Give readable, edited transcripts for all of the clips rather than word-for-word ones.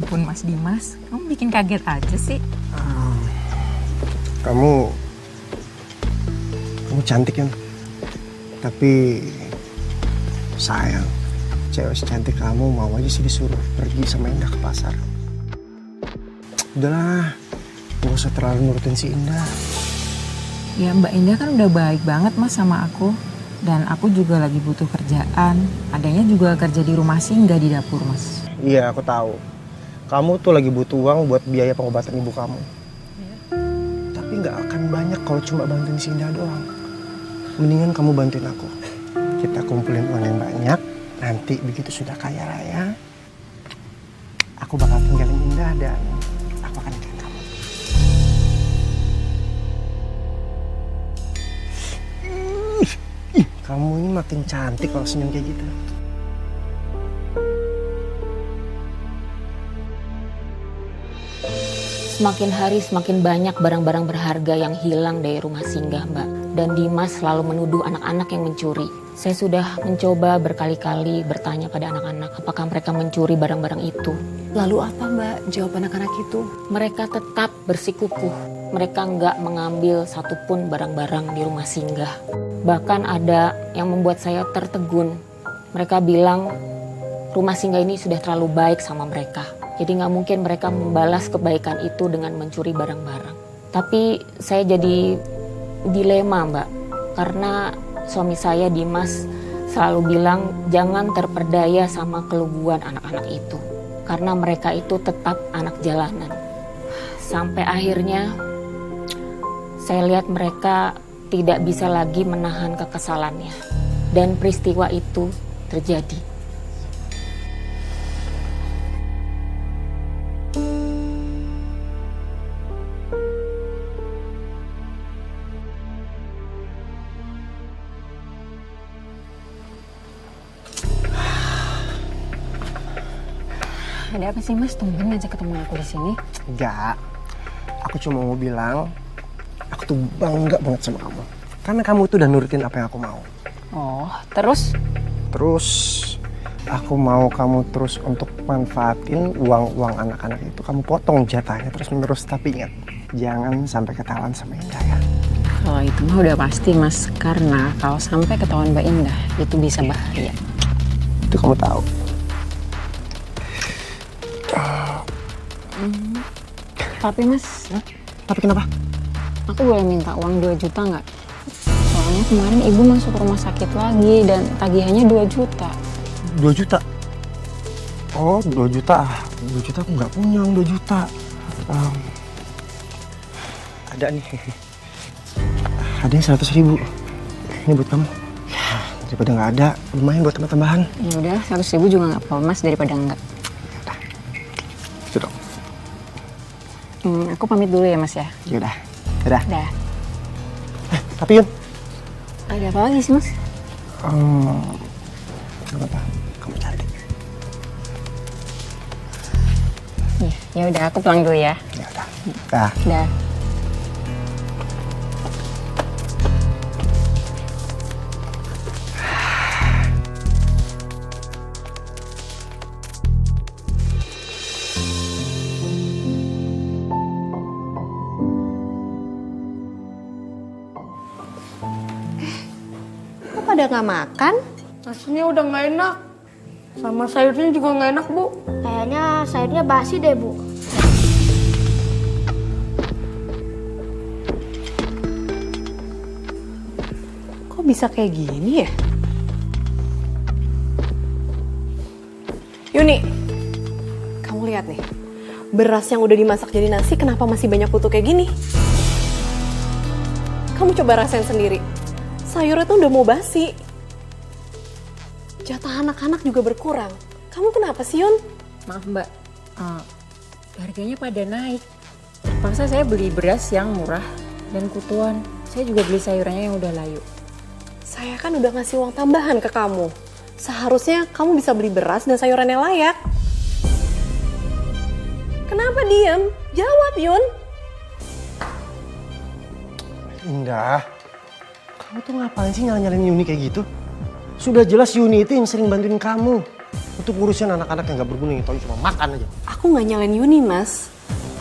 ampun Mas Dimas, kamu bikin kaget aja sih. Kamu cantik kan? Tapi sayang, cewek secantik kamu mau aja sih disuruh pergi sama Indah ke pasar. Udahlah, gak usah terlalu nurutin si Indah. Ya Mbak Indah kan udah baik banget Mas sama aku. Dan aku juga lagi butuh kerjaan. Adanya juga kerja di rumah singgah di dapur Mas. Iya, aku tahu. Kamu tuh lagi butuh uang buat biaya pengobatan ibu kamu. Tapi nggak akan banyak kalau cuma bantuin si Indah doang. Mendingan kamu bantuin aku. Kita kumpulin uang yang banyak. Nanti begitu sudah kaya raya, aku bakal tinggalin Indah dan aku akan nikahin kamu. Kamu ini makin cantik kalau senyum kayak gitu. Semakin hari semakin banyak barang-barang berharga yang hilang dari rumah singgah, Mbak. Dan Dimas selalu menuduh anak-anak yang mencuri. Saya sudah mencoba berkali-kali bertanya pada anak-anak apakah mereka mencuri barang-barang itu. Lalu apa Mbak jawab anak-anak itu? Mereka tetap bersikukuh. Mereka nggak mengambil satupun barang-barang di rumah singgah. Bahkan ada yang membuat saya tertegun. Mereka bilang rumah singgah ini sudah terlalu baik sama mereka. Jadi nggak mungkin mereka membalas kebaikan itu dengan mencuri barang-barang. Tapi saya jadi dilema Mbak. Karena suami saya Dimas selalu bilang jangan terperdaya sama keluguan anak-anak itu. Karena mereka itu tetap anak jalanan. Sampai akhirnya saya lihat mereka tidak bisa lagi menahan kekesalannya. Dan peristiwa itu terjadi. Ada apa sih Mas? Tumben aja ketemu aku di sini. Enggak, aku cuma mau bilang aku tuh bangga banget sama kamu. Karena kamu tuh udah nurutin apa yang aku mau. Oh, terus? Terus aku mau kamu terus untuk manfaatin uang-uang anak-anak itu. Kamu potong jatahnya terus menerus. Tapi ingat, jangan sampai ketahuan sama Indah ya. Kalau itu mah udah pasti Mas. Karena kalau sampai ketahuan Mbak Indah, itu bisa bahaya. Itu kamu tahu. Tapi Mas, Tapi kenapa? aku boleh minta uang 2 juta nggak? Soalnya kemarin ibu masuk rumah sakit lagi dan tagihannya 2 juta. 2 juta? Oh, 2 juta. 2 juta aku nggak punya uang 2 juta. Ada nih. Ada yang 100.000. Ini buat kamu. Ya, daripada nggak ada, lumayan buat tambah-tambahan. Ya udah, 100.000 juga nggak apa-apa Mas daripada enggak. Itu dong. Aku pamit dulu ya Mas ya. Yaudah. Dadah. Dah. Tapi Yun. Ada apa lagi sih Mas? Gak apa-apa. Kamu cari deh. Ya udah, aku pulang dulu ya. Ya udah. Dah. Dah. Pada nggak makan? Nasinya udah nggak enak. Sama sayurnya juga nggak enak, Bu. Kayaknya sayurnya basi deh, Bu. Kok bisa kayak gini ya? Yuni, kamu lihat nih. Beras yang udah dimasak jadi nasi kenapa masih banyak kutu kayak gini? Kamu coba rasain sendiri. Sayurnya tuh udah mau basi. Jatah anak-anak juga berkurang. Kamu kenapa sih, Yun? Maaf Mbak, harganya pada naik. Terpaksa saya beli beras yang murah dan kutuan. Saya juga beli sayurannya yang udah layu. Saya kan udah ngasih uang tambahan ke kamu. Seharusnya kamu bisa beli beras dan sayuran yang layak. Kenapa diem? Jawab, Yun. Indah. Kamu tuh ngapain sih nyala-nyalain Yuni kayak gitu? Sudah jelas Yuni itu yang sering bantuin kamu. untuk ngurusin anak-anak yang gak berguna, yang tau cuma makan aja. Aku nggak nyalain Yuni, Mas.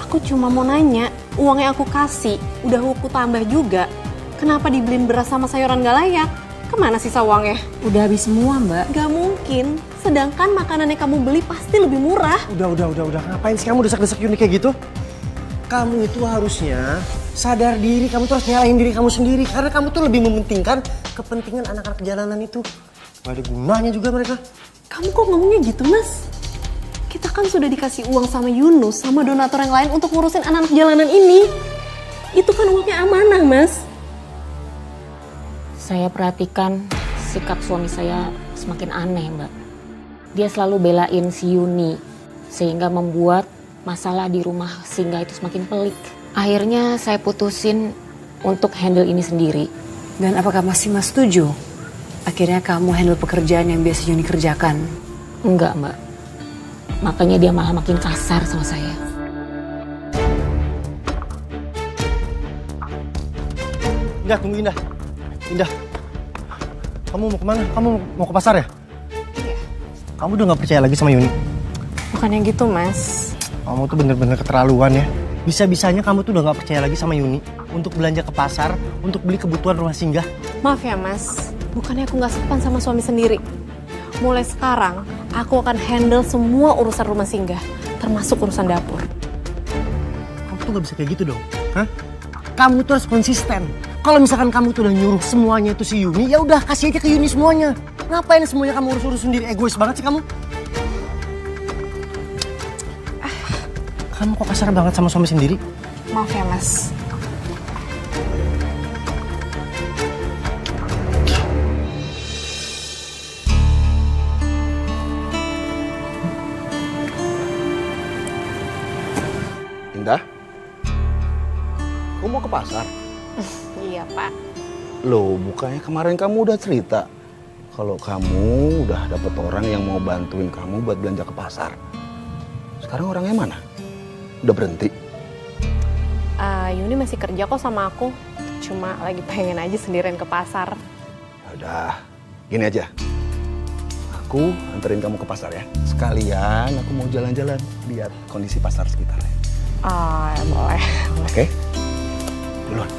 Aku cuma mau nanya, uang yang aku kasih, udah aku tambah juga. Kenapa dibeliin beras sama sayuran gak layak? Kemana sisa uangnya? Udah habis semua, Mbak. Gak mungkin. Sedangkan makanan yang kamu beli pasti lebih murah. Udah. Ngapain sih kamu desak-desak Yuni kayak gitu? Kamu itu harusnya sadar diri, kamu tuh harus nyalain diri kamu sendiri. Karena kamu tuh lebih mementingkan kepentingan anak-anak jalanan itu. Gak ada gunanya juga mereka. Kamu kok ngomongnya gitu, Mas? Kita kan sudah dikasih uang sama Yunus, sama donatur yang lain untuk ngurusin anak-anak jalanan ini. Itu kan uangnya amanah, Mas. Saya perhatikan sikap suami saya semakin aneh, Mbak. Dia selalu belain si Yuni, sehingga membuat masalah di rumah Singgah itu semakin pelik. Akhirnya saya putusin untuk handle ini sendiri. Dan apakah masih Mas setuju? Akhirnya kamu handle pekerjaan yang biasa Yuni kerjakan? Enggak, Mbak. Makanya dia malah makin kasar sama saya. Indah, tunggu Indah. Indah, kamu mau kemana? Kamu mau ke pasar ya? Iya. Kamu udah gak percaya lagi sama Yuni? Bukannya gitu, Mas. Kamu tuh bener-bener keterlaluan ya. Bisa-bisanya kamu tuh udah gak percaya lagi sama Yuni untuk belanja ke pasar, untuk beli kebutuhan rumah singgah. Maaf ya, Mas. Bukannya aku gak sopan sama suami sendiri. Mulai sekarang, aku akan handle semua urusan rumah singgah, termasuk urusan dapur. Kamu tuh gak bisa kayak gitu dong. Hah? Kamu tuh harus konsisten. Kalau misalkan kamu tuh udah nyuruh semuanya itu si Yuni, ya udah kasih aja ke Yuni semuanya. Ngapain semuanya kamu urus-urus sendiri? Egois banget sih kamu. Kamu kok kasar banget sama suami sendiri? Maaf ya, Mas. Indah, kamu mau ke pasar? Iya, Pak. Loh, bukannya kemarin kamu udah cerita kalau kamu udah dapet orang yang mau bantuin kamu buat belanja ke pasar. Sekarang orangnya mana? Udah berhenti? Yuni masih kerja kok sama aku. Cuma lagi pengen aja sendirian ke pasar. Udah, gini aja. Aku anterin kamu ke pasar ya. Sekalian aku mau jalan-jalan lihat kondisi pasar sekitarnya. Oh, ya boleh. Oke? Duluan.